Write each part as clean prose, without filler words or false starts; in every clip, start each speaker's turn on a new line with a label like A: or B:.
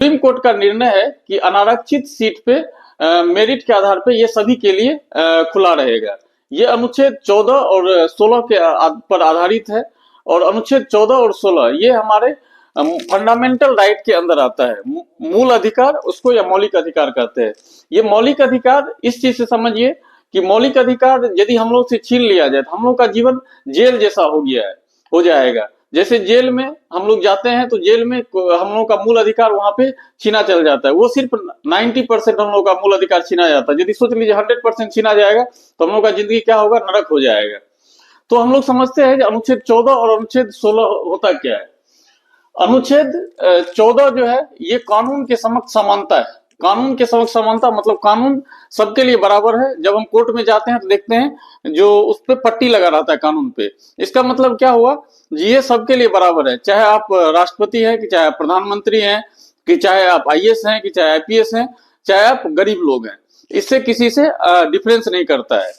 A: Supreme court का निर्णय है कि अनारक्षित सीट पे मेरिट के आधार पे ये सभी के लिए खुला रहेगा। ये अनुच्छेद 14 और 16 के पर आधारित है और अनुच्छेद 14 और 16 ये हमारे फंडामेंटल राइट के अंदर आता है। मूल अधिकार उसको या मौलिक अधिकार कहते हैं। ये मौलिक अधिकार इस चीज से समझिए कि मौलिक अधिकार यदि हम लोग से छीन लिया जाए तो हम लोग का जीवन जेल जैसा हो जाएगा। जैसे जेल में हम लोग जाते हैं तो जेल में हम लोग का मूल अधिकार वहां पे छीना चल जाता है। वो सिर्फ 90% हम लोग का मूल अधिकार छीना जाता है। यदि सोच लीजिए 100% छीना जाएगा तो हम लोग का जिंदगी क्या होगा, नरक हो जाएगा। तो हम लोग समझते हैं कि अनुच्छेद 14 और अनुच्छेद 16 होता क्या है। अनुच्छेद 14 जो है ये कानून के समक्ष समानता है। कानून के समक्ष समानता मतलब कानून सबके लिए बराबर है। जब हम कोर्ट में जाते हैं तो देखते हैं जो उस पे पट्टी लगा रहता है कानून पे। इसका मतलब क्या हुआ, ये सबके लिए बराबर है, चाहे आप राष्ट्रपति हैं कि चाहे आप प्रधानमंत्री हैं कि चाहे आप आईएएस हैं कि चाहे आईपीएस हैं, चाहे आप गरीब लोग हैं, इससे किसी से डिफरेंस नहीं करता है।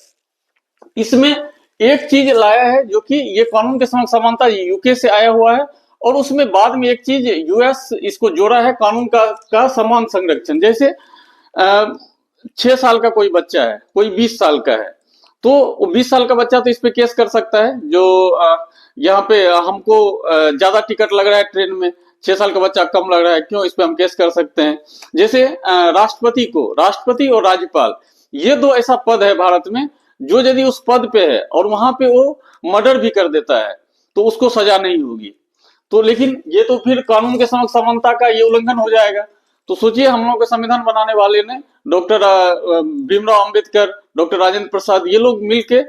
A: इसमें एक चीज लाया है जो कि ये कानून के समक्ष समानता यूके से आया हुआ है और उसमें बाद में एक चीज यूएस इसको जोड़ा है, कानून का समान संरक्षण। जैसे 6 साल का कोई बच्चा है, कोई 20 साल का है, तो 20 साल का बच्चा तो इस पे केस कर सकता है जो यहाँ पे हमको ज्यादा टिकट लग रहा है ट्रेन में, 6 साल का बच्चा कम लग रहा है, क्यों, इस पे हम केस कर सकते हैं। जैसे राष्ट्रपति और राज्यपाल ये दो ऐसा पद है भारत में जो यदि उस पद पे है और वहां पे वो मर्डर भी कर देता है तो उसको सजा नहीं होगी। तो लेकिन ये तो फिर कानून के समक्ष समानता का ये उल्लंघन हो जाएगा। तो सोचिए हम लोग के संविधान बनाने वाले ने डॉक्टर भीमराव अंबेडकर, डॉक्टर राजेंद्र प्रसाद, ये लोग मिलके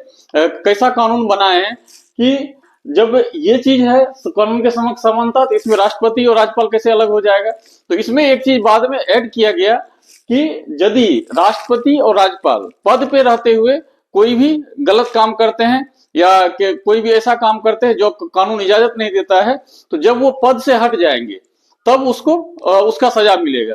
A: कैसा कानून बनाए हैं कि जब ये चीज है कानून के समक्ष समानता तो इसमें राष्ट्रपति और राज्यपाल कैसे अलग हो जाएगा। तो इसमें एक चीज बाद में ऐड किया गया कि यदि राष्ट्रपति और राज्यपाल पद पे रहते हुए कोई भी गलत काम करते हैं या कि कोई भी ऐसा काम करते हैं जो कानून इजाजत नहीं देता है, तो जब वो पद से हट जाएंगे तब उसको उसका सजा मिलेगा।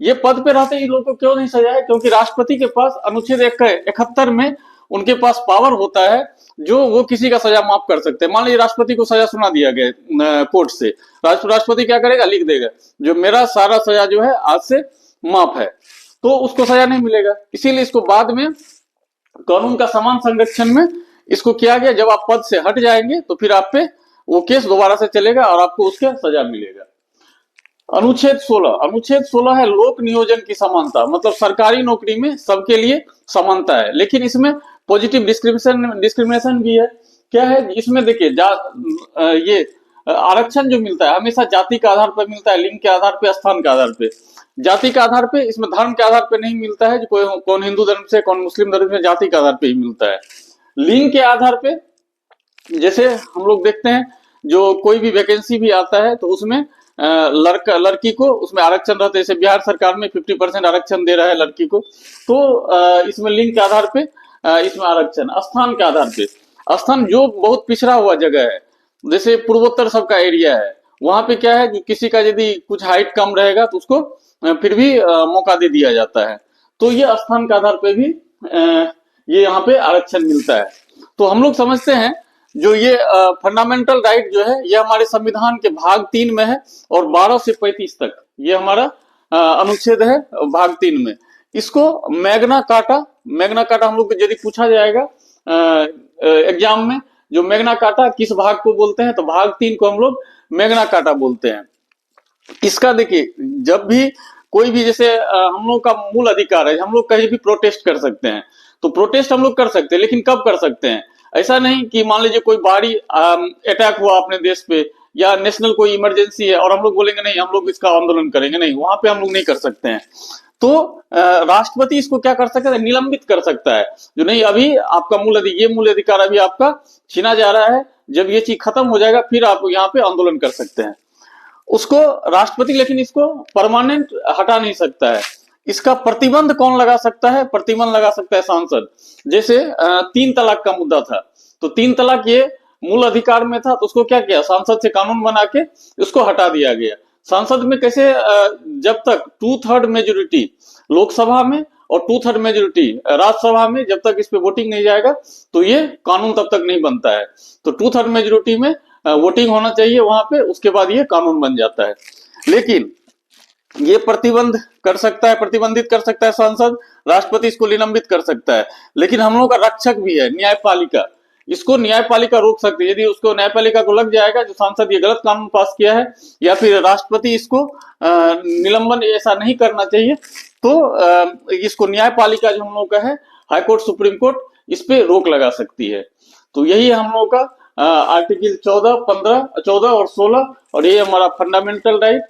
A: ये पद पे रहते ही लोगों को क्यों नहीं सजा है, क्योंकि राष्ट्रपति के पास अनुच्छेद 71 में उनके पास पावर होता है जो वो किसी का सजा माफ कर सकते हैं। मान लीजिए राष्ट्रपति को सजा सुना दिया गया कोर्ट से, राष्ट्रपति क्या करेगा, लिख देगा जो मेरा सारा सजा जो है आज से माफ है, तो उसको सजा नहीं मिलेगा। इसीलिए इसको बाद में कानून का समान संरक्षण में इसको किया गया, जब आप पद से हट जाएंगे तो फिर आप पे वो केस दोबारा से चलेगा और आपको उसका सजा मिलेगा। अनुच्छेद 16 है लोक नियोजन की समानता, मतलब सरकारी नौकरी में सबके लिए समानता है, लेकिन इसमें पॉजिटिव डिस्क्रिमिनेशन भी है। क्या है इसमें, देखिए ये आरक्षण जो मिलता है हमेशा जाति के आधार पर मिलता है, लिंग के आधार पे, स्थान के आधार पे। जाति के आधार पे, इसमें धर्म के आधार पे नहीं मिलता है, जो कौन हिंदू धर्म से कौन मुस्लिम धर्म से, जाति के आधार पे ही मिलता है। लिंग के आधार पे जैसे हम लोग देखते हैं जो कोई भी वैकेंसी भी आता है तो उसमें लड़का लड़की को उसमें आरक्षण रहता है। जैसे बिहार सरकार में 50% आरक्षण दे रहा है लड़की को, तो इसमें लिंग के आधार पे इसमें आरक्षण। स्थान के आधार पे, स्थान जो बहुत पिछड़ा हुआ जगह है, जैसे पूर्वोत्तर सबका एरिया है, वहां पे क्या है कि किसी का यदि कुछ हाइट कम रहेगा तो उसको फिर भी मौका दे दिया जाता है। तो ये स्थान के आधार पे भी ये यहाँ पे आरक्षण मिलता है। तो हम लोग समझते हैं जो ये फंडामेंटल राइट जो है ये हमारे संविधान के भाग 3 में है और 12 से 35 तक ये हमारा अनुच्छेद है भाग 3 में। इसको मैग्ना कार्टा हम लोग यदि पूछा जाएगा एग्जाम में, जो मैग्ना कार्टा किस भाग को बोलते हैं, तो भाग 3 को हम लोग मैग्ना कार्टा बोलते हैं। इसका देखिए जब भी कोई भी जैसे हम लोग का मूल अधिकार है, हम लोग कहीं भी प्रोटेस्ट कर सकते हैं, तो प्रोटेस्ट हम लोग कर सकते हैं, लेकिन कब कर सकते हैं, ऐसा नहीं कि मान लीजिए कोई बाहरी अटैक हुआ अपने देश पे या नेशनल कोई इमरजेंसी है और हम लोग बोलेंगे नहीं हम लोग इसका आंदोलन करेंगे, नहीं, वहां पे हम लोग नहीं कर सकते हैं। तो राष्ट्रपति इसको क्या कर सकता है, निलंबित कर सकता है, जो नहीं अभी आपका मूल अधिकार अभी आपका छीना जा रहा है, जब ये चीज खत्म हो जाएगा फिर आप यहाँ पे आंदोलन कर सकते हैं उसको राष्ट्रपति। लेकिन इसको परमानेंट हटा नहीं सकता है। इसका प्रतिबंध कौन लगा सकता है, प्रतिबंध लगा सकता है सांसद। जैसे 3 तलाक का मुद्दा था, तो 3 तलाक ये मूल अधिकार में था, तो उसको क्या किया, सांसद से कानून बना के उसको हटा दिया गया। संसद में कैसे जब तक 2/3 मेजोरिटी लोकसभा में और 2/3 मेजोरिटी राज्यसभा में जब तक इस पे वोटिंग नहीं जाएगा तो ये कानून तब तक नहीं बनता है। तो 2/3 मेजोरिटी में वोटिंग होना चाहिए वहां पे, उसके बाद ये कानून बन जाता है। लेकिन ये प्रतिबंध कर सकता है, प्रतिबंधित कर सकता है सांसद, राष्ट्रपति इसको निलंबित कर सकता है। लेकिन हम लोगों का रक्षक भी है न्यायपालिका, इसको न्यायपालिका रोक सकती है। यदि उसको न्यायपालिका को लग जाएगा जो सांसद ये गलत कानून पास किया है, या फिर राष्ट्रपति इसको निलंबन ऐसा नहीं करना चाहिए, तो इसको न्यायपालिका जो हम लोग का है, हाईकोर्ट, सुप्रीम कोर्ट, इस पे रोक लगा सकती है। तो यही हम लोग का आर्टिकल 14, 15, 14 और 16, और ये हमारा फंडामेंटल राइट